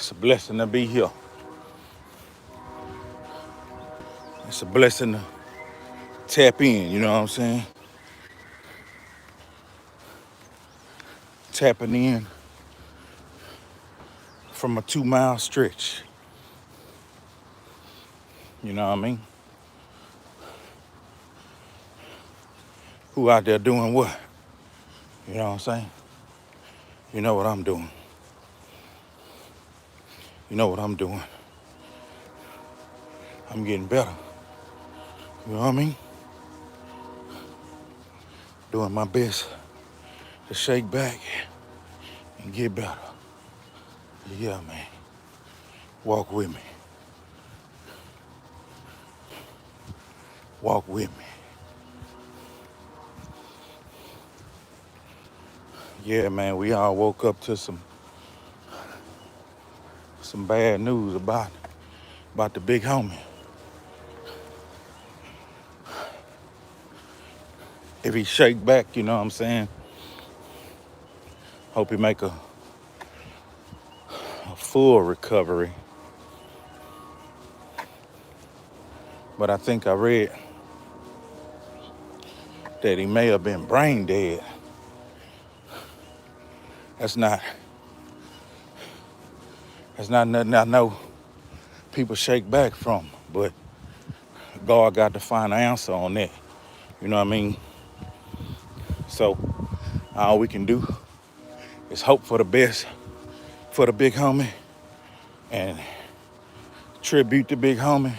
It's a blessing to be here. It's a blessing to tap in, you know what I'm saying? Tapping in from a 2-mile stretch. You know what I mean? Who out there doing what? You know what I'm saying? You know what I'm doing. You know what I'm doing. I'm getting better. You know what I mean? Doing my best to shake back and get better. Yeah, man. Walk with me. Walk with me. Yeah, man, we all woke up to some bad news about the big homie. If he shake back, you know what I'm saying? Hope he make a full recovery. But I think I read that he may have been brain dead. That's not nothing I know people shake back from, but God got to find an answer on that. You know what I mean? So all we can do is hope for the best for the big homie and tribute the big homie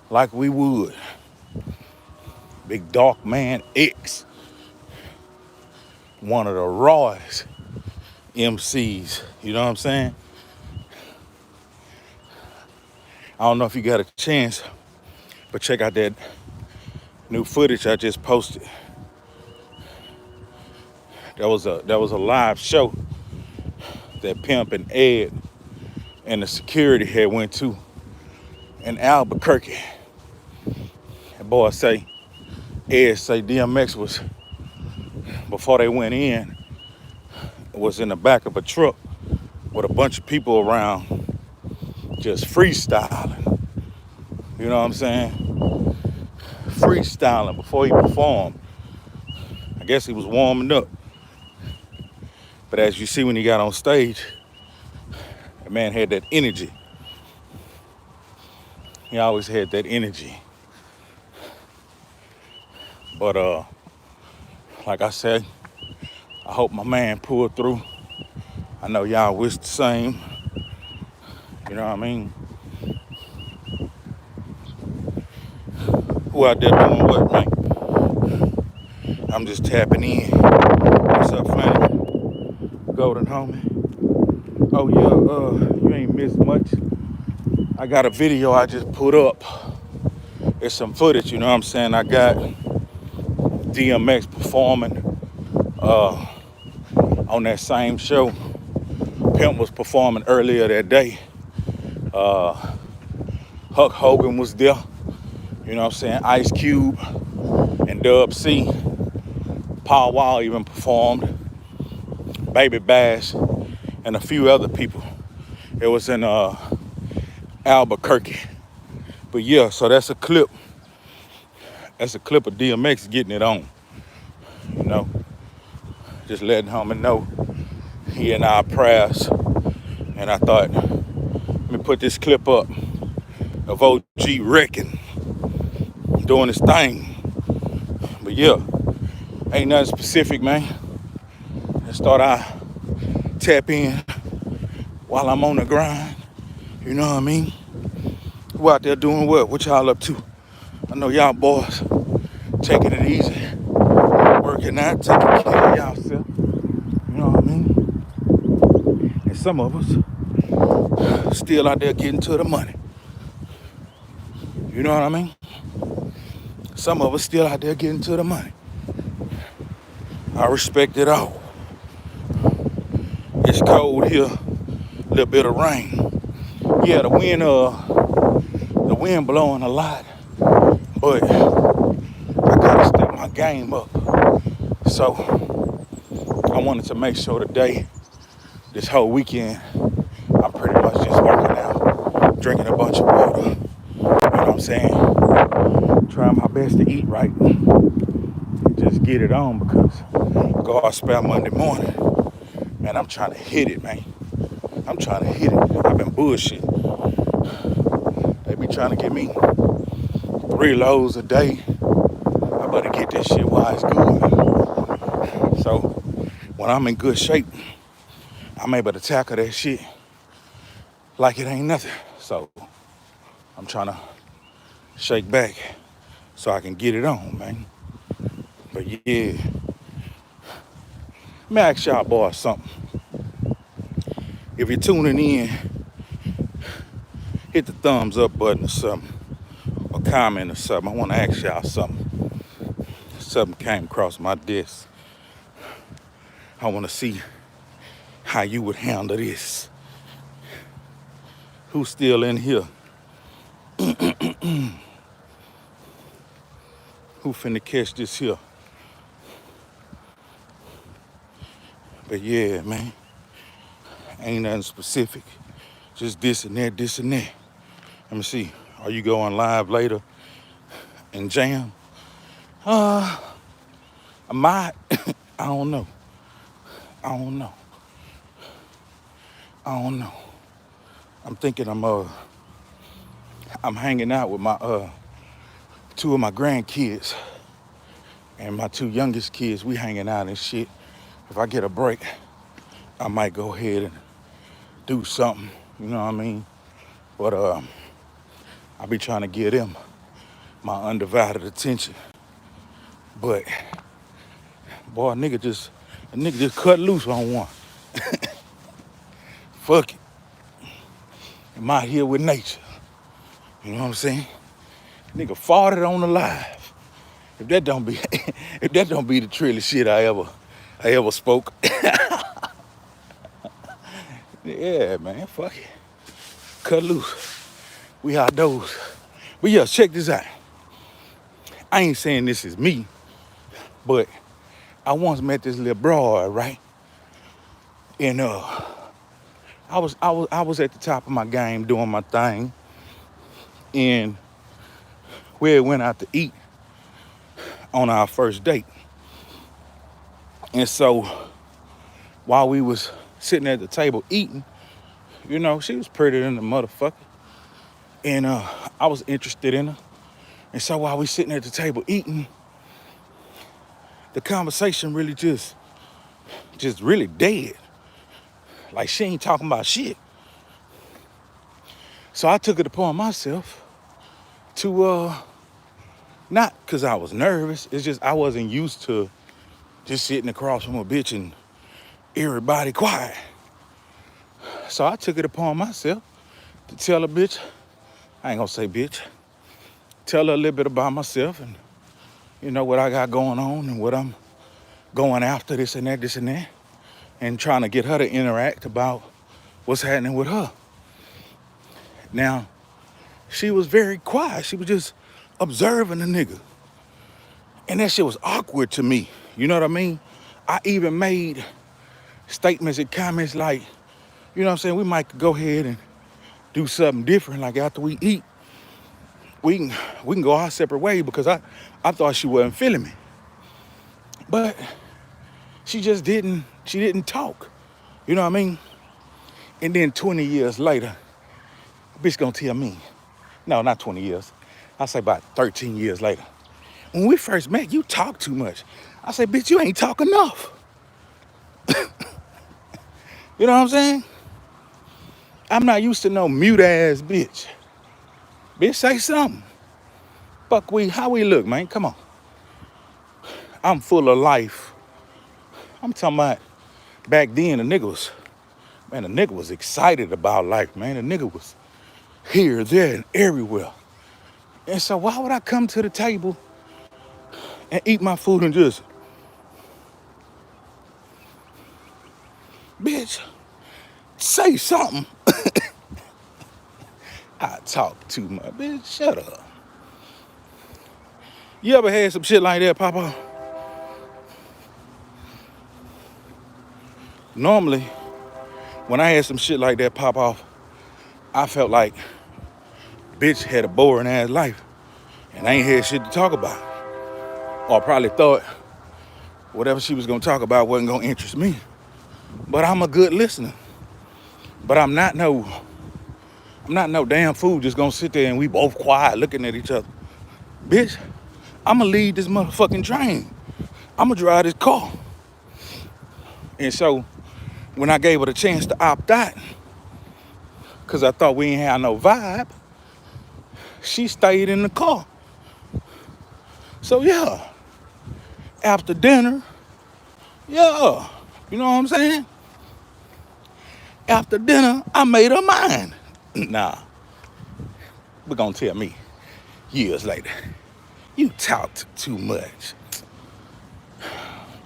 like we would. Big Dark Man X, one of the rawest MCs, you know what I'm saying? I don't know if you got a chance, but check out that new footage I just posted. That was a live show that Pimp and Ed and the security had went to in Albuquerque. And boy say, Ed say DMX was, before they went in, was in the back of a truck with a bunch of people around just freestyling. You know what I'm saying? Freestyling before he performed. I guess he was warming up. But as you see when he got on stage, the man had that energy. He always had that energy. But like I said, I hope my man pulled through. I know y'all wish the same. You know what I mean? Who out there doing what, man? I'm just tapping in. What's up, Flanny? Golden homie. Oh yeah, you ain't missed much. I got a video I just put up. It's some footage, you know what I'm saying? I got DMX performing on that same show. Pimp was performing earlier that day. Hulk Hogan was there. You know what I'm saying? Ice Cube and Dub C. Paul Wall even performed. Baby Bash and a few other people. It was in Albuquerque. But yeah, so that's a clip. That's a clip of DMX getting it on. You know, just letting homie know he in our prayers. And I thought, let me put this clip up of OG wrecking, doing his thing. But yeah, ain't nothing specific, man. Just thought I tap in while I'm on the grind. You know what I mean? Who out there doing what? What y'all up to? I know y'all boys taking it easy, working out, taking care of y'allself. You know what I mean? And some of us still out there getting to the money. You know what I mean? Some of us still out there getting to the money. I respect it all. It's cold here, a little bit of rain. Yeah, the wind blowing a lot, but I gotta step my game up. So I wanted to make sure today, this whole weekend, I'm pretty much just working out, drinking a bunch of water. You know what I'm saying? Trying my best to eat right. Just get it on because God spare Monday morning. Man, I'm trying to hit it, man. I'm trying to hit it. I've been bullshit. They be trying to get me 3 loads a day. I better get this shit while it's good. So when I'm in good shape, I'm able to tackle that shit like it ain't nothing. So I'm trying to shake back so I can get it on, man. But yeah, let me ask y'all boys something. If you're tuning in, hit the thumbs up button or something, or comment or something. I want to ask y'all something. Something came across my desk. I want to see how you would handle this. Who's still in here? Who finna catch this here? But yeah, man, ain't nothing specific. Just this and that, this and that. Let me see. Are you going live later and jam? I might. I don't know. I don't know. I don't know. I'm thinking I'm hanging out with my two of my grandkids and my two youngest kids. We hanging out and shit. If I get a break, I might go ahead and do something. You know what I mean? But I be trying to give them my undivided attention. But boy, a nigga just cut loose on one. Fuck it. I'm out here with nature. You know what I'm saying? Nigga farted on the live. If that don't be if that don't be the trilly shit I ever spoke. Yeah, man, fuck it. Cut loose. We outdoors. But yeah, check this out. I ain't saying this is me, but I once met this little broad, right? And I was at the top of my game doing my thing, and we went out to eat on our first date. And so while we was sitting at the table eating, you know, she was prettier than the motherfucker. And I was interested in her. And so while we sitting at the table eating, the conversation really just really dead. Like she ain't talking about shit. So I took it upon myself to not because I was nervous, it's just I wasn't used to just sitting across from a bitch and everybody quiet. So I took it upon myself to tell a bitch, I ain't gonna say bitch, tell her a little bit about myself and you know what I got going on and what I'm going after, this and that, and trying to get her to interact about what's happening with her. Now, she was very quiet. She was just observing the nigga. And that shit was awkward to me. You know what I mean? I even made statements and comments like, you know what I'm saying, we might go ahead and do something different. Like after we eat, we can go our separate way because I thought she wasn't feeling me. But she didn't talk. You know what I mean? And then 20 years later, a bitch gonna tell me, no, not 20 years. I say about 13 years later. When we first met, you talk too much. I say, bitch, you ain't talk enough. You know what I'm saying? I'm not used to no mute ass bitch. Bitch, say something. Fuck how we look, man? Come on. I'm full of life. I'm talking about back then the nigga was excited about life, man. The nigga was here, there, and everywhere. And so why would I come to the table and eat my food and just, bitch, say something? I talk too much. Bitch, shut up. You ever had some shit like that, Papa? Normally, When I had some shit like that pop off, I felt like bitch had a boring ass life and I ain't had shit to talk about. Or I probably thought whatever she was gonna talk about wasn't gonna interest me. But I'm a good listener. But I'm not no damn fool just gonna sit there and we both quiet looking at each other. Bitch, I'ma lead this motherfucking train. I'ma drive this car. And so when I gave her the chance to opt out, cause I thought we ain't have no vibe, she stayed in the car. So yeah, after dinner, yeah, you know what I'm saying? After dinner, I made her mine. Nah, but gonna tell me years later, you talked too much.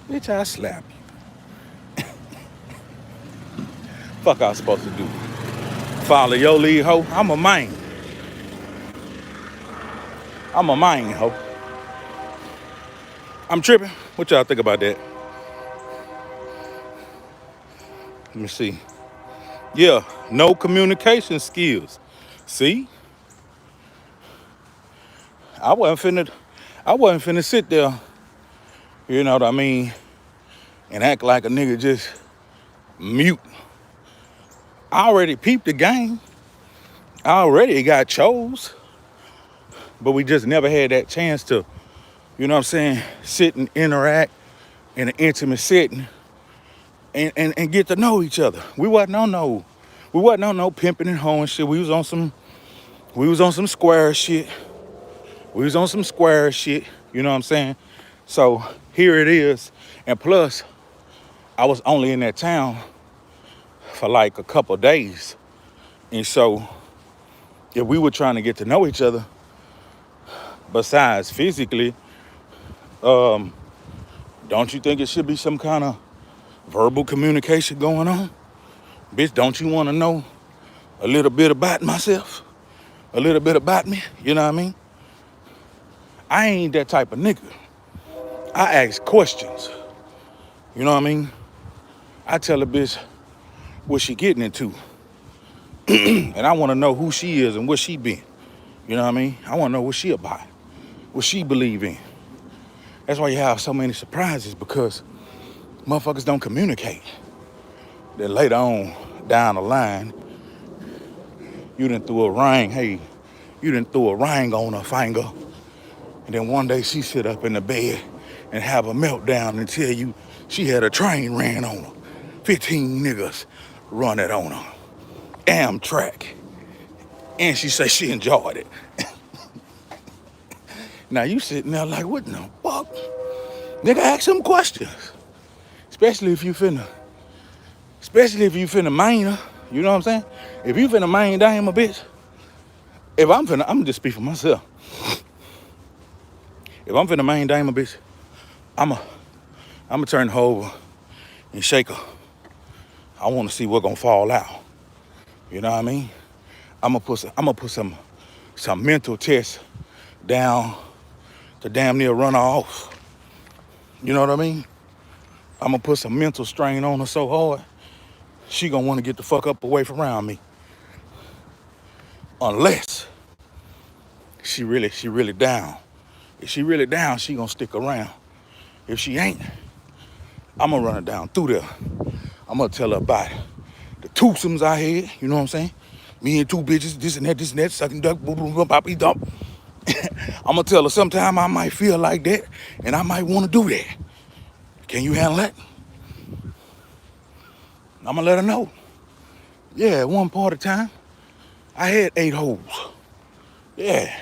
Bitch, I slap you. Fuck I was supposed to do? Follow your lead, ho? I'm a man. I'm a man, ho. I'm tripping. What y'all think about that? Let me see. Yeah, no communication skills. See? I wasn't finna sit there, you know what I mean, and act like a nigga just mute. I already peeped the game. I already got chose. But we just never had that chance to, you know what I'm saying, sit and interact in an intimate setting and get to know each other. We wasn't on no pimping and hoeing shit. We was on some square shit. You know what I'm saying? So here it is. And plus, I was only in that town for like a couple of days. And so if we were trying to get to know each other, besides physically, don't you think it should be some kind of verbal communication going on? Bitch, don't you want to know a little bit about myself? A little bit about me? You know what I mean? I ain't that type of nigga. I ask questions. You know what I mean? I tell a bitch what she getting into. And I want to know who she is and what she been. You know what I mean? I want to know what she about. What she believe in. That's why you have so many surprises, because motherfuckers don't communicate. Then later on down the line, you done threw a ring. Hey, you done threw a ring on her finger. And then one day she sit up in the bed and have a meltdown and tell you she had a train ran on her. 15 niggas run it on her. Amtrak. And she say she enjoyed it. Now you sitting there like, what in the fuck? Nigga, ask some questions. Especially if you finna main her. You know what I'm saying? If you finna main down a bitch, I'm gonna just speak for myself. If I'm finna main down a bitch, I'ma turn her over and shake her. I wanna see what gonna fall out. You know what I mean? I'ma put some mental tests down to damn near run her off. You know what I mean? I'ma put some mental strain on her so hard, she gonna wanna get the fuck up away from around me. Unless she really down. If she really down, she gonna stick around. If she ain't, I'ma run her down through there. I'm gonna tell her about the twosomes I had, you know what I'm saying? Me and two bitches, this and that, sucking duck, boom, boom, boom, poppy, dump. I'm gonna tell her sometime I might feel like that and I might wanna do that. Can you handle that? I'm gonna let her know. Yeah, at one part of time, I had 8 hoes. Yeah,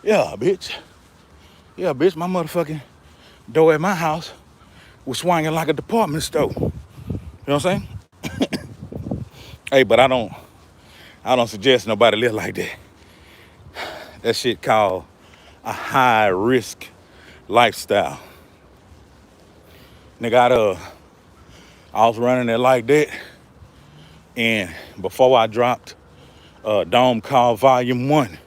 bitch. Yeah, bitch, my motherfucking door at my house was swinging like a department store. You know what I'm saying? Hey, but I don't suggest nobody live like that. That shit called a high risk lifestyle. Nigga, I was running it like that. And before I dropped Dome Call Volume 1,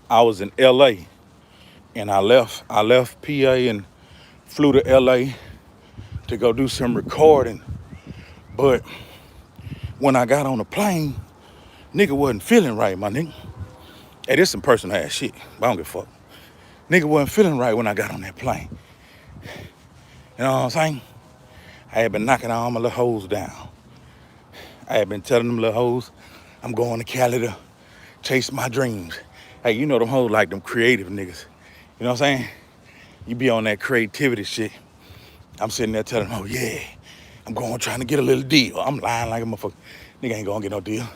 I was in LA. And I left PA and flew to LA to go do some recording But when I got on the plane, nigga wasn't feeling right, my nigga. Hey, this some personal ass shit, but I don't give a fuck. Nigga wasn't feeling right when I got on that plane. You know what I'm saying? I had been knocking all my little hoes down. I had been telling them little hoes, I'm going to Cali to chase my dreams. Hey, you know them hoes like them creative niggas. You know what I'm saying? You be on that creativity shit. I'm sitting there telling them, oh yeah, I'm going trying to get a little deal. I'm lying like a motherfucker. Nigga ain't gonna get no deal.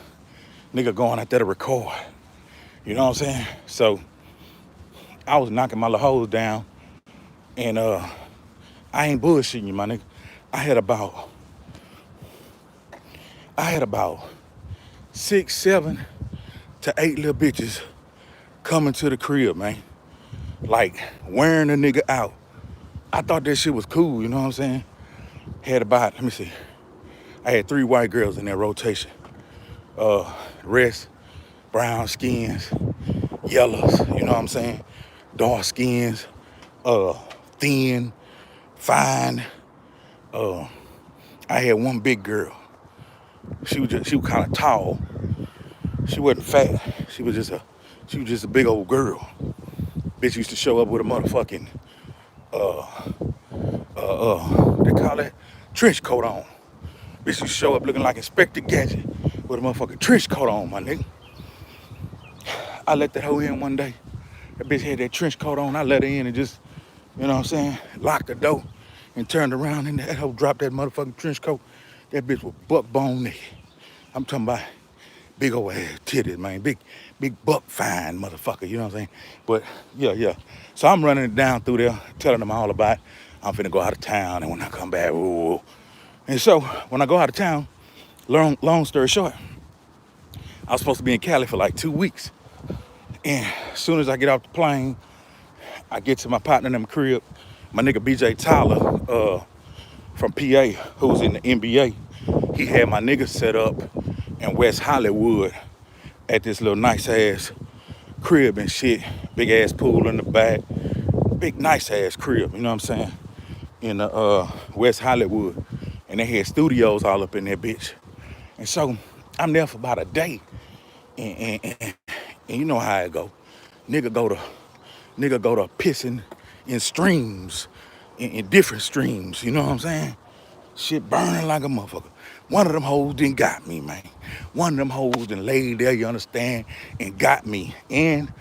Nigga going out there to record. You know what I'm saying? So I was knocking my little hoes down, and I ain't bullshitting you, my nigga. I had about 6, 7 to 8 little bitches coming to the crib, man. Like wearing a nigga out. I thought that shit was cool, you know what I'm saying? Had about, let me see. I had 3 white girls in that rotation. Rest, brown skins, yellows, you know what I'm saying? Dark skins, thin, fine. I had one big girl. She was kind of tall. She wasn't fat. She was just a big old girl. Bitch used to show up with a motherfucking they call it trench coat on. Bitch used to show up looking like Inspector Gadget with a motherfucking trench coat on, my nigga. I let that hoe in one day. That bitch had that trench coat on. I let her in and just, you know what I'm saying, locked the door and turned around and that hoe dropped that motherfucking trench coat. That bitch was buck bone naked. I'm talking about big old ass titties, man. Big buck fine motherfucker, you know what I'm saying? But yeah. So I'm running it down through there, telling them all about it. I'm finna go out of town, and when I come back, ooh. And so when I go out of town, long story short, I was supposed to be in Cali for like 2 weeks. And as soon as I get off the plane, I get to my partner in the crib, my nigga BJ Tyler from PA, who's in the NBA. He had my nigga set up in West Hollywood at this little nice ass crib and shit. Big ass pool in the back. Big nice ass crib, you know what I'm saying? In West Hollywood. And they had studios all up in that bitch. And so I'm there for about a day. And you know how it go. Nigga go to pissing in streams, in different streams, you know what I'm saying? Shit burning like a motherfucker. One of them hoes done got me, man. One of them hoes done laid there, you understand, and got me. And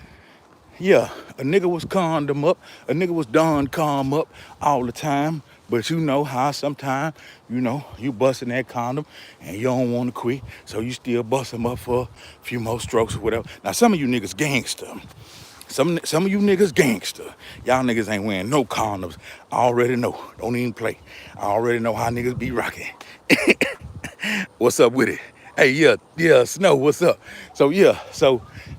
yeah, a nigga was condom up, a nigga was done calm up all the time. But you know how sometimes, you know, you busting that condom and you don't want to quit. So you still bust them up for a few more strokes or whatever. Now, some of you niggas gangster. Some of you niggas gangster. Y'all niggas ain't wearing no condoms. I already know. Don't even play. I already know how niggas be rocking. What's up with it? Hey, yeah, Snow, what's up? So yeah,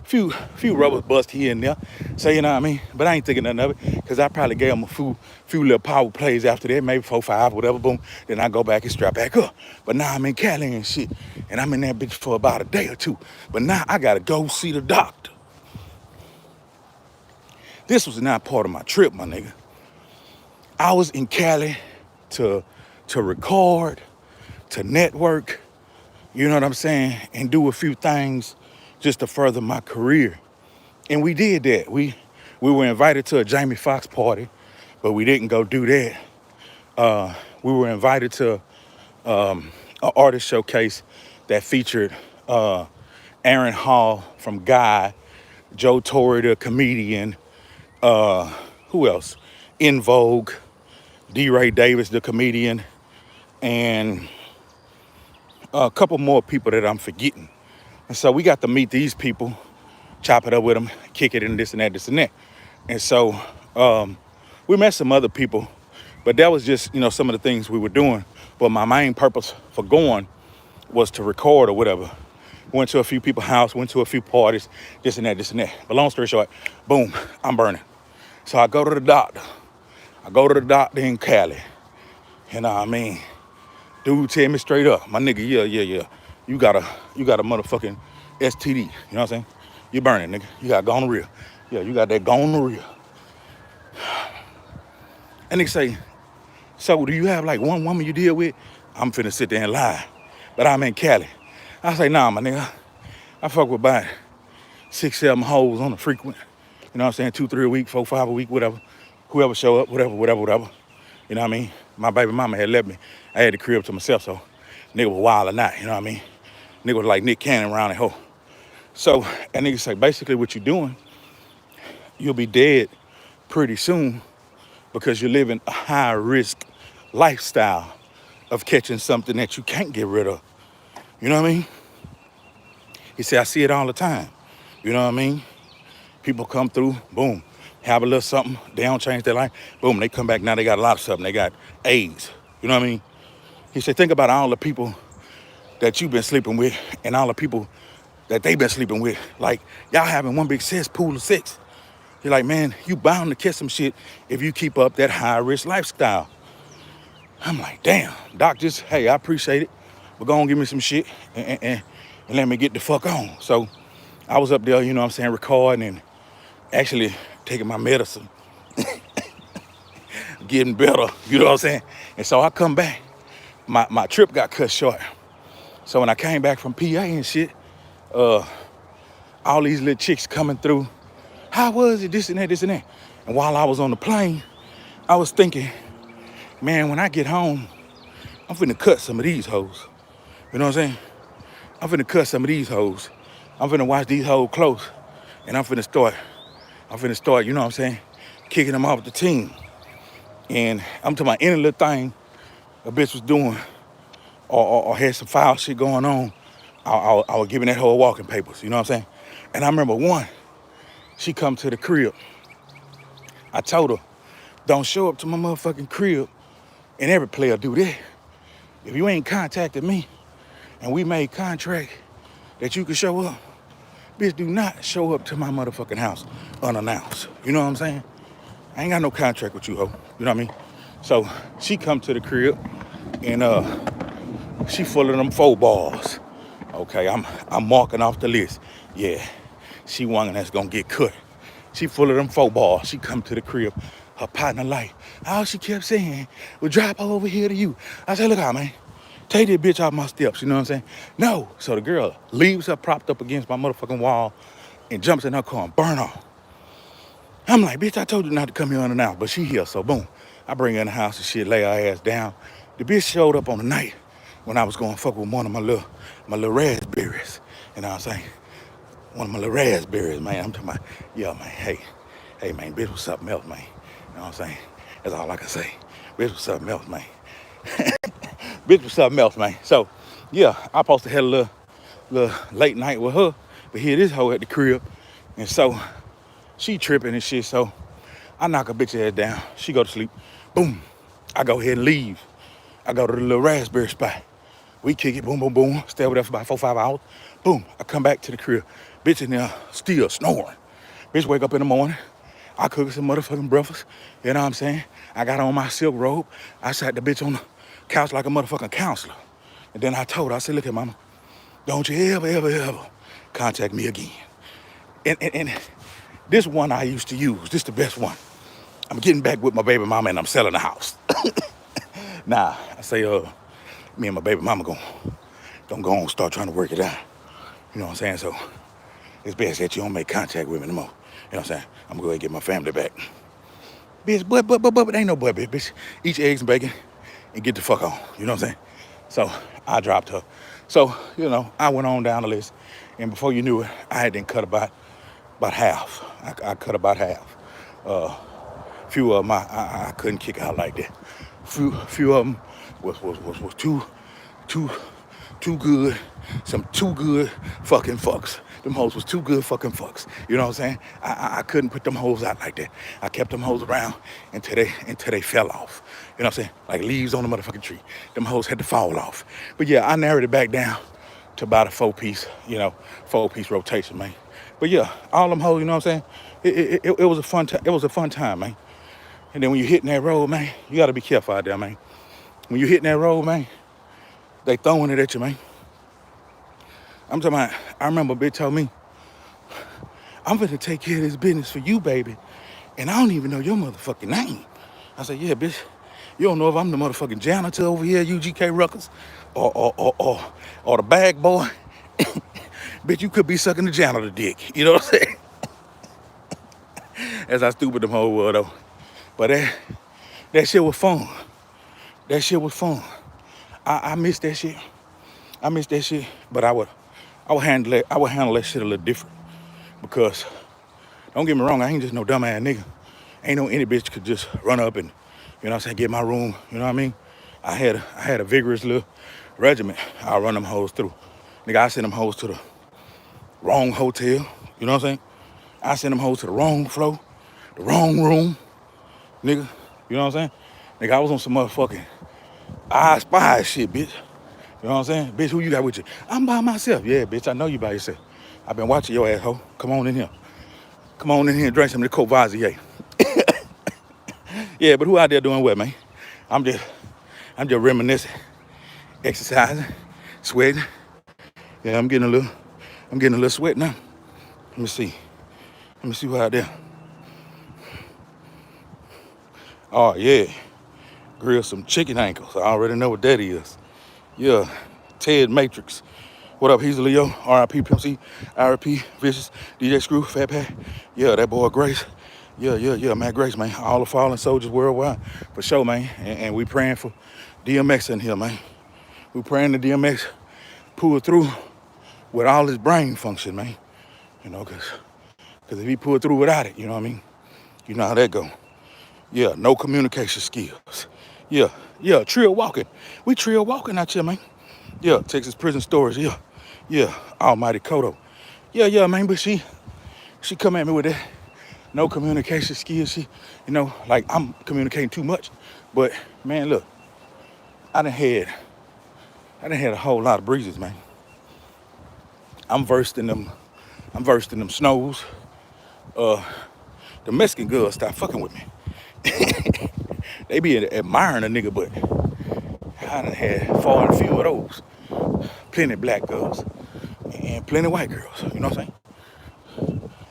few rubbers bust here and there. So you know what I mean? But I ain't thinking nothing of it, because I probably gave them a few little power plays after that, maybe 4, 5, whatever, boom. Then I go back and strap back up. But now I'm in Cali and shit. And I'm in that bitch for about a day or 2. But now I gotta go see the doctor. This was not part of my trip, my nigga. I was in Cali to record, to network, you know what I'm saying, and do a few things just to further my career. And we did that. We were invited to a Jamie Foxx party, but we didn't go do that. We were invited to an artist showcase that featured Aaron Hall from Guy, Joe Torre, the comedian, who else? In Vogue, D. Ray Davis, the comedian, and a couple more people that I'm forgetting. And so we got to meet these people, chop it up with them, kick it and this and that. And so we met some other people, but that was just, you know, some of the things we were doing. But my main purpose for going was to record or whatever. Went to a few people's house, went to a few parties, this and that. But long story short, boom, I'm burning. So I go to the doctor. In Cali. You know what I mean? Dude tell me straight up, my nigga, yeah. You got a motherfucking STD. You know what I'm saying? You burning, nigga. You got gonorrhea. Yeah, you got that gonorrhea. And they say, so do you have like one woman you deal with I'm finna sit there and lie. But I'm in Cali. I say, nah, my nigga. I fuck with about 6, 7 hoes on the frequent. You know what I'm saying? 2, 3 a week, 4, 5 a week, whatever. Whoever show up, whatever. You know what I mean? My baby mama had left me. I had the crib to myself, so nigga was wild or not, you know what I mean? Nigga was like Nick Cannon around that hoe. So, that nigga say, basically what you're doing, you'll be dead pretty soon because you're living a high risk lifestyle of catching something that you can't get rid of. You know what I mean? He said, I see it all the time. You know what I mean? People come through, boom, have a little something, they don't change their life, boom, they come back, now they got a lot of something, they got AIDS. You know what I mean? He said, think about all the people that you've been sleeping with and all the people that they've been sleeping with. Like, y'all having one big cesspool of sex. You're like, man, you bound to catch some shit if you keep up that high-risk lifestyle. I'm like, damn, doc, just, hey, I appreciate it, but go on, give me some shit and let me get the fuck on. So I was up there, you know what I'm saying, recording and actually taking my medicine, getting better, you know what I'm saying? And so I come back, my trip got cut short. So when I came back from PA and shit, all these little chicks coming through, how was it, this and that, this and that. And while I was on the plane, I was thinking, man, when I get home, I'm finna cut some of these hoes. You know what I'm saying? I'm finna cut some of these hoes. I'm finna watch these hoes close. And I'm finna start, you know what I'm saying, kicking them off the team. And I'm talking about any little thing a bitch was doing or had some foul shit going on, I was giving that hoe walking papers, you know what I'm saying? And I remember one, she come to the crib. I told her, don't show up to my motherfucking crib, and every player do that. If you ain't contacted me and we made contract that you can show up, bitch, do not show up to my motherfucking house unannounced. You know what I'm saying? I ain't got no contract with you, ho. You know what I mean? So she come to the crib and she full of them 4 balls. Okay, I'm marking off the list. Yeah, she one that's gonna get cut. She full of them 4 balls. She come to the crib. Her partner like, all she kept saying was drop over here to you. I said, look out, man. Take this bitch off my steps, you know what I'm saying? No. So the girl leaves her propped up against my motherfucking wall and jumps in her car and burn off. I'm like, bitch, I told you not to come here unannounced, but she here, so boom. I bring her in the house and shit, lay her ass down. The bitch showed up on the night when I was going to fuck with one of my little raspberries. You know what I'm saying? One of my little raspberries, man. I'm talking about, yeah, man, hey, man, bitch was something else, man. You know what I'm saying? That's all I can say. Bitch was something else, man. Bitch was something else, man. So, yeah, I supposed to have a little late night with her, but here this hoe at the crib. And so, she tripping and shit, so I knock her bitch ass down. She go to sleep. Boom. I go ahead and leave. I go to the little raspberry spot. We kick it, boom, boom, boom. Stay over there for about 4, 5 hours. Boom. I come back to the crib. Bitch in there still snoring. Bitch wake up in the morning. I cook some motherfucking breakfast. You know what I'm saying? I got on my silk robe. I sat the bitch on the couch like a motherfucking counselor. And then I told her, I said, look here, mama, don't you ever contact me again. And this one I used to use. This the best one. I'm getting back with my baby mama and I'm selling the house. Nah, I say, me and my baby mama gonna go on and start trying to work it out. You know what I'm saying? So it's best that you don't make contact with me no more. You know what I'm saying? I'm gonna go ahead and get my family back. Bitch, but ain't no but, bitch. Eat your eggs and bacon and get the fuck on. You know what I'm saying? So I dropped her. So, you know, I went on down the list. And before you knew it, I had then cut about half. I cut about half. Few of them I couldn't kick out like that. Few of them was too good. Some too good fucking fucks. Them hoes was too good fucking fucks. You know what I'm saying? I couldn't put them hoes out like that. I kept them hoes around until they fell off. You know what I'm saying? Like leaves on the motherfucking tree. Them hoes had to fall off. But yeah, I narrowed it back down to about a 4-piece, 4-piece rotation, man. But yeah, all them hoes, you know what I'm saying? It was a fun time. It was a fun time, man. And then when you're hitting that road, man, you gotta be careful out there, man. When you're hitting that road, man, they throwing it at you, man. I'm talking about, I remember a bitch told me, I'm finna take care of this business for you, baby. And I don't even know your motherfucking name. I said, yeah, bitch, You don't know if I'm the motherfucking janitor over here at UGK Ruckers or the bag boy. Bitch, you could be sucking the janitor dick. You know what I'm saying? That's how stupid them whole world though. But that shit was fun. That shit was fun. I miss that shit. I miss that shit. But I would handle that shit a little different. Because don't get me wrong, I ain't just no dumbass nigga. Ain't no any bitch could just run up and, you know what I'm saying, get my room, you know what I mean? I had a vigorous little regiment I run them hoes through. Nigga, I send them hoes to the wrong hotel, you know what I'm saying? I send them hoes to the wrong floor, the wrong room, nigga, you know what I'm saying? Nigga, I was on some motherfucking I Spy shit, bitch. You know what I'm saying? Bitch, who you got with you? I'm by myself. Yeah, bitch, I know you by yourself. I've been watching your asshole. Come on in here. Come on in here and drink some of the Courvoisier. Yeah, but who out there doing what, man? I'm just reminiscing, exercising, sweating. Yeah, I'm getting a little sweat now. Let me see who out there. Oh yeah, grill some chicken ankles. I already know what that is. Yeah, Ted Matrix. What up, He's Leo, RIP Pimp C, RIP Vicious, DJ Screw, Fat Pat. Yeah, that boy Grace. Yeah, Matt Grace, man. All the fallen soldiers worldwide, for sure, man. And we praying for DMX in here, man. We praying the DMX pull through with all his brain function, man. You know, cause if he pulled through without it, you know what I mean? You know how that go. Yeah, no communication skills. Yeah, trail walking. We trail walking out here, man. Yeah, Texas Prison Stories, yeah, Almighty Kodo. Yeah, man, but she come at me with that no communication skills. She, you know, like I'm communicating too much. But man, look, I done had a whole lot of breezes, man. I'm versed in them snows. The Mexican girls stop fucking with me. They be admiring a nigga, but I done had far and few of those. Plenty black girls and plenty white girls, you know what I'm saying?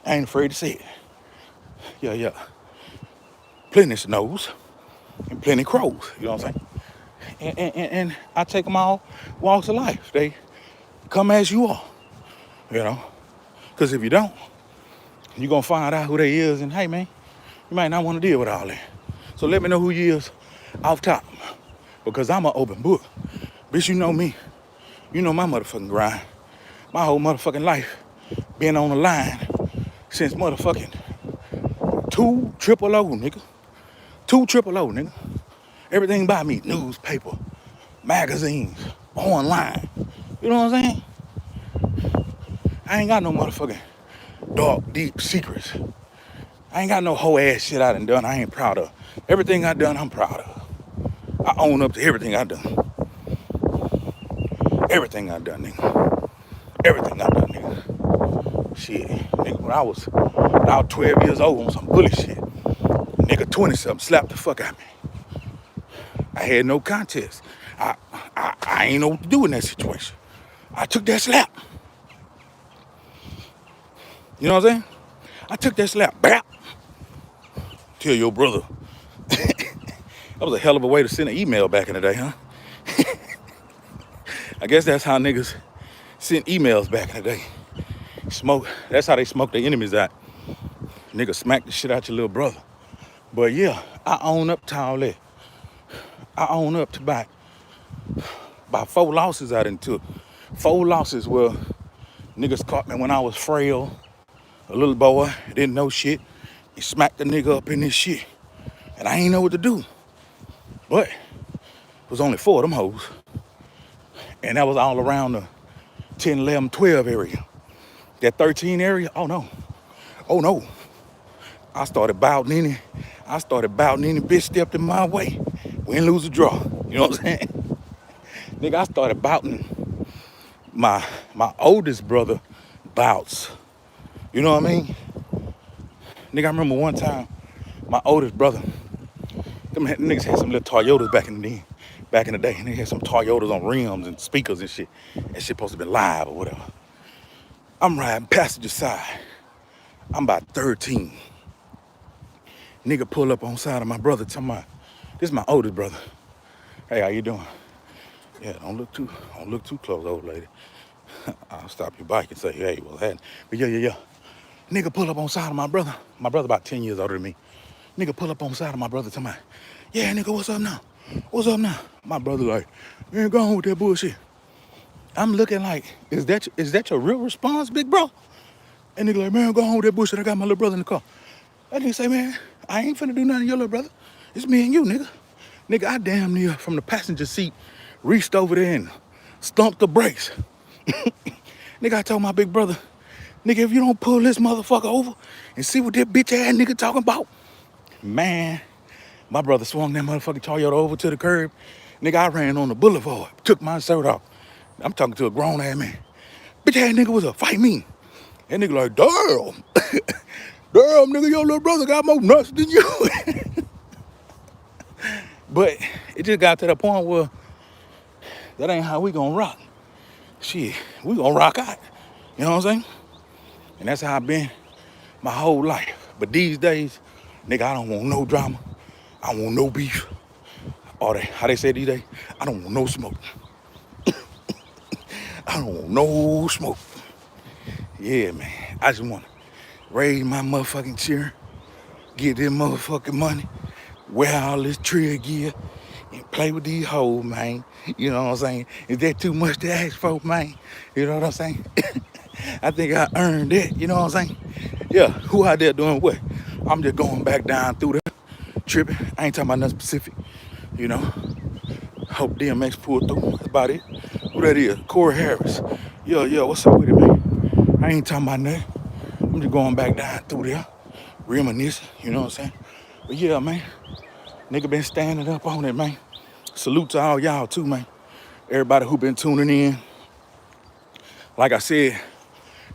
I ain't afraid to say it. Yeah. Plenty snows and plenty crows, you know what I'm saying? And I take them all walks of life. They come as you are, you know? Because if you don't, you're going to find out who they is, and hey, man, you might not want to deal with all that. So let me know who you is off top, because I'm an open book. Bitch, you know me. You know my motherfucking grind. My whole motherfucking life been on the line since motherfucking 2 triple O, nigga. 2 triple O, nigga. Everything by me, newspaper, magazines, online. You know what I'm saying? I ain't got no motherfucking dark, deep secrets. I ain't got no whole ass shit I done. I ain't proud of. Everything I done, I'm proud of. I own up to everything I done. Everything I done, nigga. Everything I done, nigga. Shit, nigga, when I was 12 years old on some bully shit, nigga 20-something slapped the fuck out of me. I had no contest. I ain't know what to do in that situation. I took that slap. You know what I'm saying? I took that slap. Bap. Tell your brother. That was a hell of a way to send an email back in the day, huh? I guess that's how niggas sent emails back in the day. Smoke. That's how they smoke their enemies out. Nigga smack the shit out your little brother. But yeah, I own up to all that. I own up to about 4 losses I done took. 4 losses where niggas caught me when I was frail, a little boy, didn't know shit. He smacked the nigga up in this shit. And I ain't know what to do. But it was only 4 of them hoes. And that was all around the 10, 11, 12 area. That 13 area, oh no. I started bouting any bitch stepped in my way. Win, lose, or draw. You know what I'm saying? Nigga, I started bouting my oldest brother bouts. You know what I mean? Nigga, I remember one time, my oldest brother, them niggas had some little Toyotas back in the day. And they had some Toyotas on rims and speakers and shit. That shit supposed to be live or whatever. I'm riding passenger side. I'm about 13. Nigga pull up on side of my brother talking about, This is my oldest brother. Hey, how you doing? Yeah, don't look too close, old lady. I'll stop your bike and say, hey, what's happening? But yeah. Nigga pull up on side of my brother. My brother about 10 years older than me. Nigga pull up on side of my brother to my, yeah, nigga, what's up now? What's up now? My brother like, man, go on with that bullshit. I'm looking like, is that your real response, big bro? And nigga like, man, go on with that bullshit. I got my little brother in the car. That nigga say, man, I ain't finna do nothing to your little brother. It's me and you, nigga. Nigga, I damn near from the passenger seat reached over there and stumped the brakes. Nigga, I told my big brother, nigga, if you don't pull this motherfucker over and see what that bitch ass nigga talking about, man, my brother swung that motherfucking Toyota over to the curb. Nigga, I ran on the boulevard, took my shirt off. I'm talking to a grown ass man. Bitch ass nigga was a fight me. That nigga like, damn. Damn, nigga, your little brother got more nuts than you. But it just got to the point where that ain't how we gonna rock. Shit, we gonna rock out. You know what I'm saying? And that's how I've been my whole life. But these days, nigga, I don't want no drama. I don't want no beef. Or how they say these days, I don't want no smoke. I don't want no smoke. Yeah, man. I just want to raise my motherfucking cheer, get this motherfucking money, wear all this trail gear, and play with these hoes, man. You know what I'm saying? Is that too much to ask for, man? You know what I'm saying? I think I earned that. You know what I'm saying? Yeah, who out there doing what? I'm just going back down through the tripping. I ain't talking about nothing specific. You know, hope DMX pulled through. That's about it. Who that is? Corey Harris. Yeah, what's up with it, man? I ain't talking about nothing. I'm just going back down through there, reminiscing, you know what I'm saying? But yeah, man, nigga been standing up on it, man. Salute to all y'all too, man. Everybody who been tuning in. Like I said,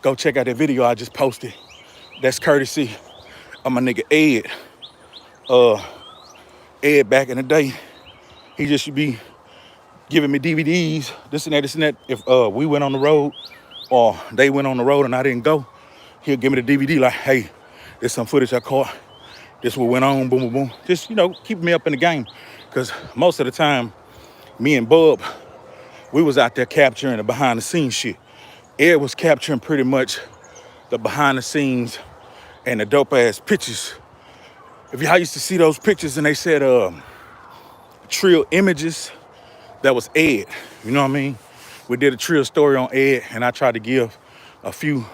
go check out that video I just posted. That's courtesy of my nigga Ed. Ed back in the day, he just should be giving me DVDs, this and that. If we went on the road or they went on the road and I didn't go, he'll give me the DVD like, hey, there's some footage I caught. This what went on, boom, boom, boom. Just, you know, keeping me up in the game. Because most of the time, me and Bub, we was out there capturing the behind the scenes shit. Ed was capturing pretty much the behind the scenes and the dope ass pictures. If y'all used to see those pictures and they said Trill Images, that was Ed. You know what I mean? We did a Trill story on Ed and I tried to give a few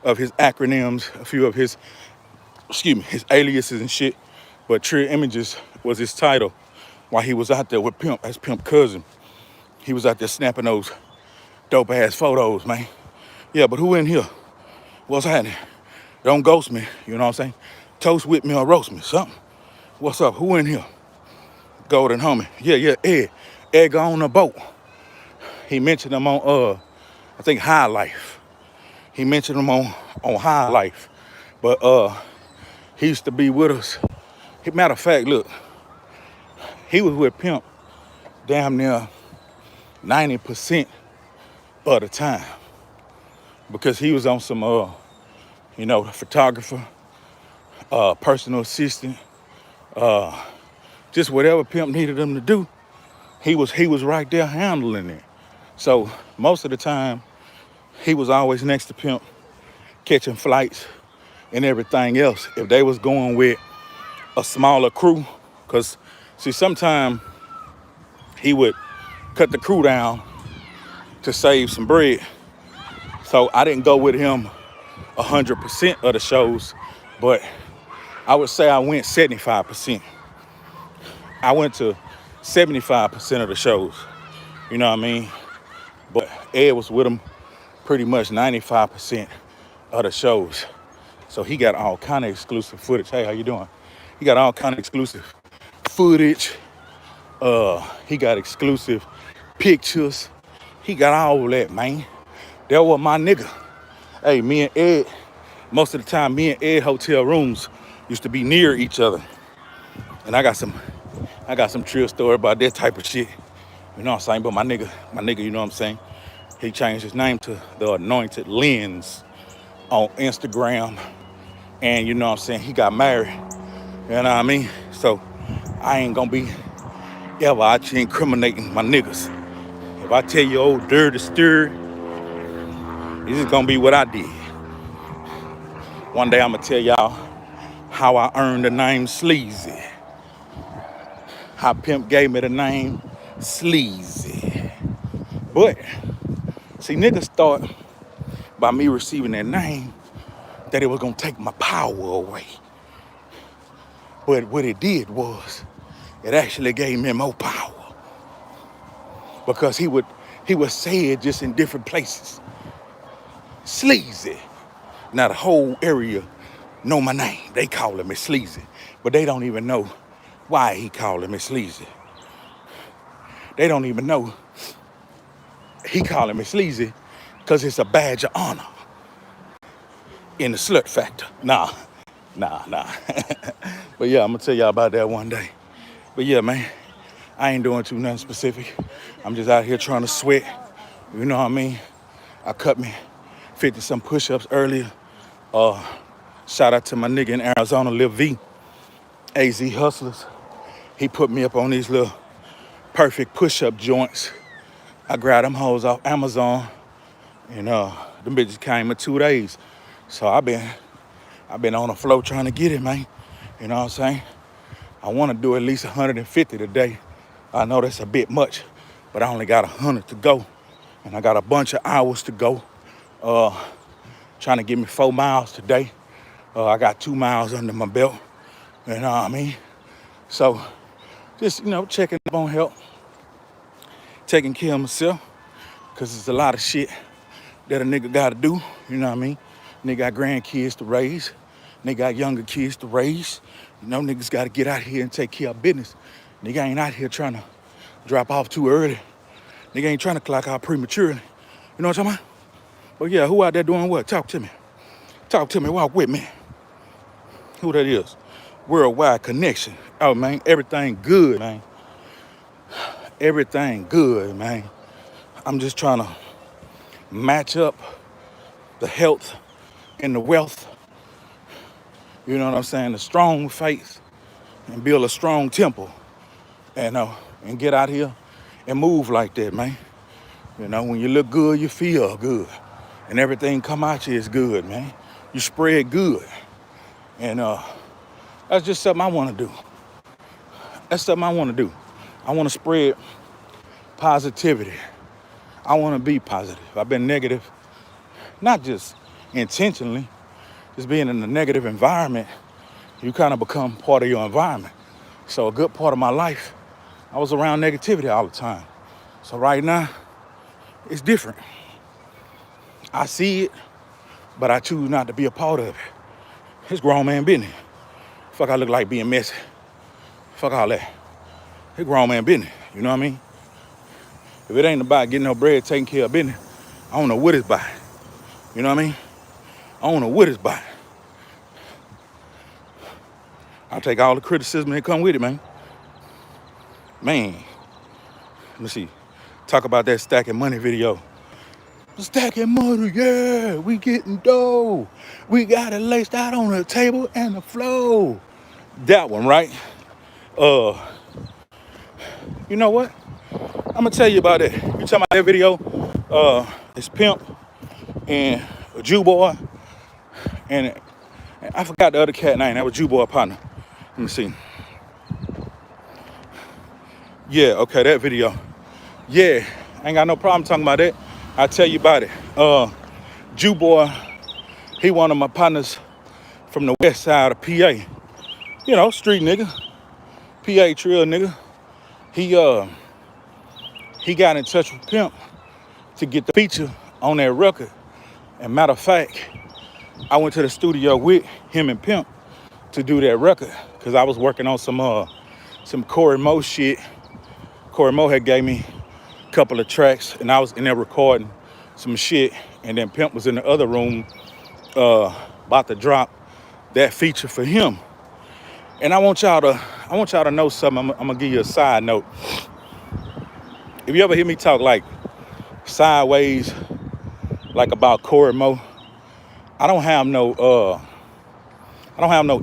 of his acronyms, a few of his, his aliases and shit. But Trill Images was his title while he was out there with Pimp, that's Pimp cousin. He was out there snapping those dope ass photos, man. Yeah, but who in here? What's happening? Don't ghost me, you know what I'm saying? Toast with me or roast me, something. What's up? Who in here? Golden homie. Yeah, Ed. Ed got on the boat. He mentioned him on, I think High Life. He mentioned him on High Life. But he used to be with us. Matter of fact, look, he was with Pimp damn near 90% of the time. Because he was on some, you know, photographer, personal assistant, just whatever Pimp needed him to do, he was right there handling it. So most of the time, he was always next to Pimp, catching flights and everything else. If they was going with a smaller crew, because see, sometimes he would cut the crew down to save some bread. So I didn't go with him 100% of the shows, but I would say I went 75%. I went to 75% of the shows, you know what I mean? But Ed was with him pretty much 95% of the shows. So he got all kind of exclusive footage. Hey, how you doing? He got all kind of exclusive footage. He got exclusive pictures. He got all that, man. That was my nigga. Hey, me and Ed, most of the time, me and Ed hotel rooms used to be near each other. And I got some Trill story about that type of shit. You know what I'm saying? But my nigga, you know what I'm saying? He changed his name to The Anointed Lens on Instagram. And you know what I'm saying? He got married. You know what I mean? So I ain't gonna be ever out here incriminating my niggas. If I tell you old dirty story, this is gonna be what I did. One day I'm gonna tell y'all how I earned the name Sleazy. How Pimp gave me the name Sleazy. But, see, niggas thought by me receiving that name that it was gonna take my power away. But what it did was, it actually gave me more power. Because he would say it just in different places. Sleazy. Now the whole area know my name. They calling me Sleazy. But they don't even know why he calling me Sleazy. They don't even know he calling me Sleazy because it's a badge of honor in the slut factor. Nah. But yeah, I'm gonna tell y'all about that one day. But yeah, man, I ain't doing too nothing specific. I'm just out here trying to sweat. You know what I mean? I cut me 50 some push-ups earlier. Shout out to my nigga in Arizona, Lil V, AZ Hustlers. He put me up on these little perfect push-up joints. I grabbed them hoes off Amazon, and them bitches came in 2 days. So I've been on the floor trying to get it, man. You know what I'm saying? I want to do at least 150 today. I know that's a bit much, but I only got 100 to go, and I got a bunch of hours to go. Trying to get me 4 miles today. I got 2 miles under my belt. You know what I mean? So just, checking up on health, taking care of myself, because there's a lot of shit that a nigga got to do. You know what I mean? Nigga got grandkids to raise. Nigga got younger kids to raise. Niggas got to get out here and take care of business. Nigga ain't out here trying to drop off too early. Nigga ain't trying to clock out prematurely. You know what I'm talking about? But yeah, who out there doing what? Talk to me. Talk to me. Walk with me. Who that is? Worldwide Connection. Oh, man, everything good, man. Everything good, man. I'm just trying to match up the health and the wealth. You know what I'm saying? The strong faith and build a strong temple. And get out here and move like that, man. When you look good, you feel good. And everything come out you is good, man. You spread good. And that's just something I want to do. That's something I want to do. I want to spread positivity. I want to be positive. I've been negative, not just intentionally, just being in a negative environment, you kind of become part of your environment. So a good part of my life, I was around negativity all the time. So right now, it's different. I see it, but I choose not to be a part of it. It's grown man business. Fuck, I look like being messy. Fuck all that. It's grown man business. You know what I mean? If it ain't about getting no bread, taking care of business, I don't know what it's about. You know what I mean? I don't know what it's about. I'll take all the criticism that come with it, man. Man. Let me see. Talk about that stacking money video. Stacking money, yeah, we getting dough. We got it laced out on the table and the floor. That one, right? You know what? I'm gonna tell you about it. You talking about that video? It's Pimp and Jew Boy, and I forgot the other cat name. That was Jew Boy partner. Let me see. Yeah, okay, that video. Yeah, I ain't got no problem talking about that. I'll tell you about it. Jew Boy, he one of my partners from the west side of PA. Street nigga. PA trill nigga. He got in touch with Pimp to get the feature on that record. And matter of fact, I went to the studio with him and Pimp to do that record because I was working on some Corey Mo shit. Corey Mo had gave me a couple of tracks, and I was in there recording some shit. And then Pimp was in the other room about to drop that feature for him. And I want y'all to know something. I'm gonna give you a side note. If you ever hear me talk like sideways, like about Corey Mo, I don't have no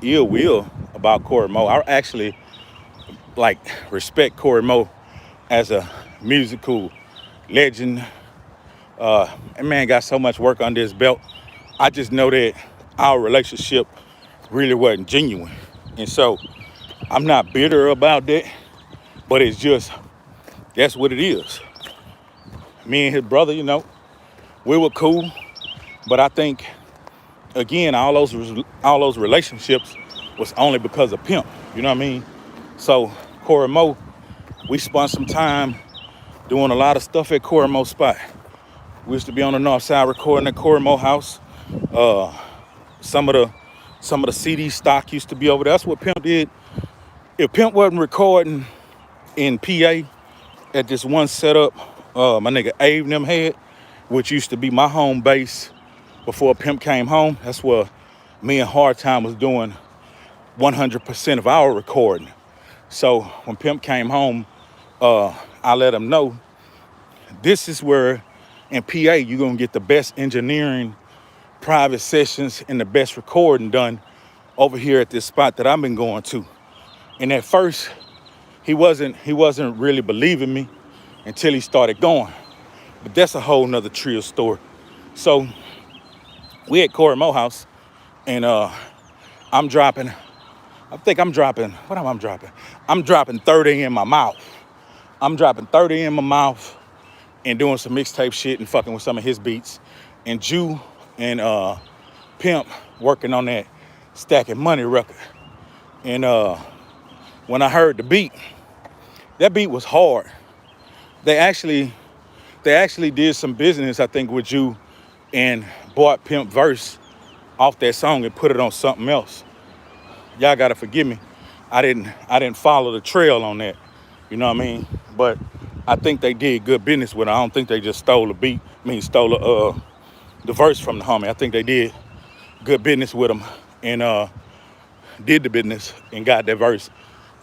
ill will about Corey Mo. I actually like respect Corey Mo as a musical legend. And man got so much work under his belt. I just know that our relationship really wasn't genuine. And so I'm not bitter about that, but it's just, that's what it is. Me and his brother, we were cool, but I think, again, all those relationships was only because of Pimp, you know what I mean? So Corey Mo, we spent some time doing a lot of stuff at Corey Mo spot. We used to be on the north side recording at Corey Mo house. Some of the CD stock used to be over there. That's what Pimp did. If Pimp wasn't recording in PA at this one setup, my nigga Abe and them had, which used to be my home base before Pimp came home. That's where me and Hard Time was doing 100% of our recording. So when Pimp came home, I let him know, this is where in PA you're gonna get the best engineering, private sessions, and the best recording done over here at this spot that I've been going to. And at first, he wasn't really believing me until he started going. But that's a whole nother trio story. So we at Corey Mo house, and I'm dropping, what am I dropping? I'm dropping 30 in my mouth. I'm dropping 30 in my mouth and doing some mixtape shit and fucking with some of his beats. And Jew and Pimp working on that Stacking Money record. And when I heard the beat, that beat was hard. They actually did some business, I think, with Jew and bought Pimp verse off that song and put it on something else. Y'all gotta forgive me. I didn't follow the trail on that. You know what I mean? But I think they did good business with it. I don't think they just stole the beat. Stole the verse from the homie. I think they did good business with him and did the business and got that verse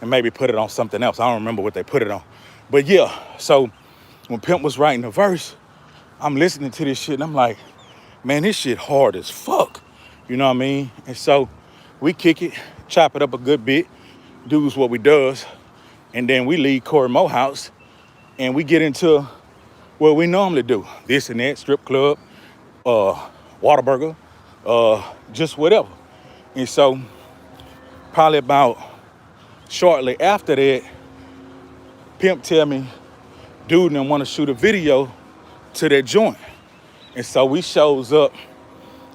and maybe put it on something else. I don't remember what they put it on. But yeah, so when Pimp was writing the verse, I'm listening to this shit and I'm like, man, this shit hard as fuck. You know what I mean? And so we kick it, chop it up a good bit, do's what we does, and then we leave Corey Mo house and we get into what we normally do. This and that, strip club, Whataburger, just whatever. And so probably about shortly after that, Pimp tell me, dude didn't want to shoot a video to that joint. And so we shows up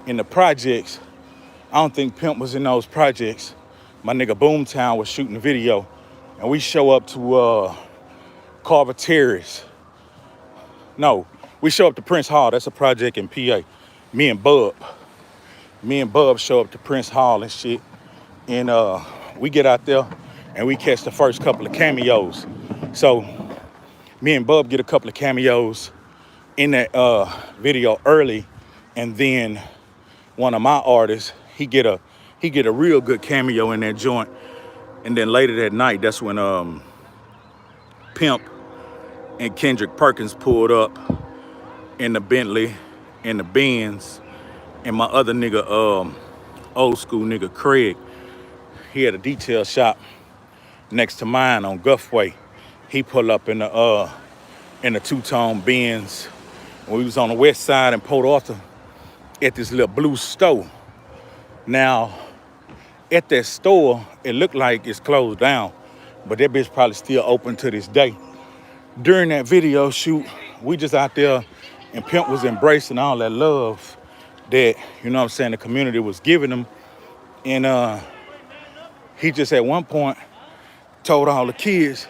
in the projects. I don't think Pimp was in those projects. My nigga Boomtown was shooting the video. And we show up to Carver Terrace. No, we show up to Prince Hall. That's a project in PA. Me and Bub show up to Prince Hall and shit. And we get out there and we catch the first couple of cameos. So me and Bub get a couple of cameos in that video early, and then one of my artists, he get a real good cameo in that joint. And then later that night, that's when Pimp and Kendrick Perkins pulled up in the Bentley and the Benz, and my other nigga, old school nigga Craig, he had a detail shop next to mine on Guffway. He pulled up in the two-tone Benz. We was on the west side in Port Arthur at this little blue store. Now, at that store, it looked like it's closed down, but that bitch probably still open to this day. During that video shoot, we just out there, and Pimp was embracing all that love that, you know what I'm saying, the community was giving him. And he just at one point told all the kids,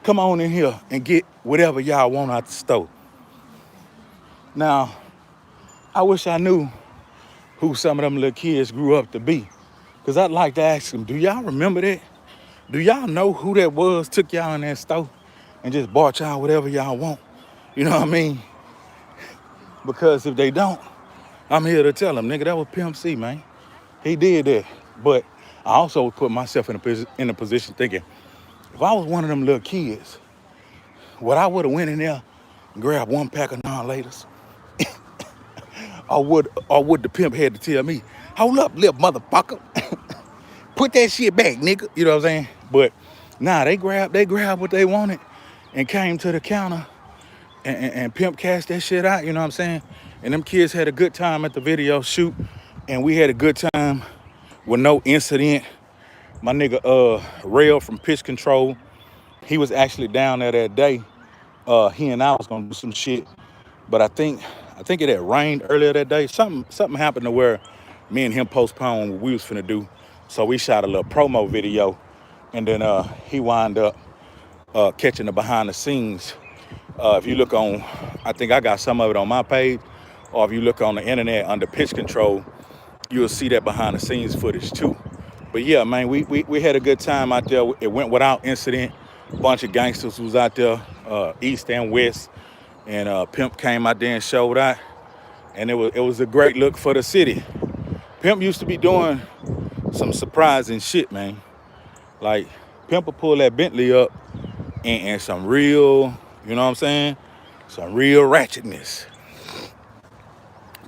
come on in here and get whatever y'all want out the store. Now, I wish I knew who some of them little kids grew up to be, because I'd like to ask them, do y'all remember that? Do y'all know who that was, took y'all in that store and just bought y'all whatever y'all want? You know what I mean? Because if they don't, I'm here to tell them, nigga, that was Pimp C, man. He did that. But I also put myself in a position thinking, if I was one of them little kids, would I would have went in there and grabbed one pack of non-laters? or would the Pimp had to tell me, hold up, little motherfucker. Put that shit back, nigga. You know what I'm saying? But Nah, they grabbed what they wanted and came to the counter and Pimp cashed that shit out, you know what I'm saying? And them kids had a good time at the video shoot, and we had a good time with no incident. My nigga Rail from Pitch Control, he was actually down there that day. He and I was gonna do some shit, but I think it had rained earlier that day. Something happened to where me and him postponed what we was finna do. So we shot a little promo video, and then he wound up catching the behind the scenes. If you look on, I think I got some of it on my page, or if you look on the internet under Pitch Control, you'll see that behind the scenes footage too. But yeah, man, we had a good time out there. It went without incident. A bunch of gangsters was out there, east and west, and Pimp came out there and showed out, and it was a great look for the city. Pimp used to be doing some surprising shit, man. Like Pimp would pull that Bentley up and some real, you know what I'm saying? Some real ratchetness.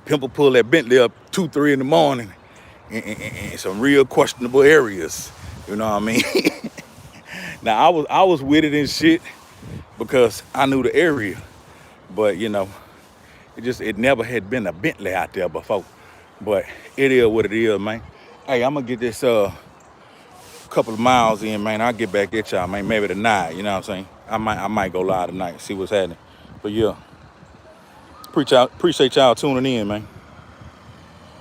Pimp would pull that Bentley up 2, 3 in the morning in some real questionable areas. You know what I mean? Now I was with it and shit because I knew the area, but you know, it never had been a Bentley out there before. But it is what it is, man. Hey, I'm gonna get this couple of miles in, man. I'll get back at y'all, man. Maybe tonight, you know what I'm saying? I might go live tonight, see what's happening. But yeah, appreciate y'all tuning in, man.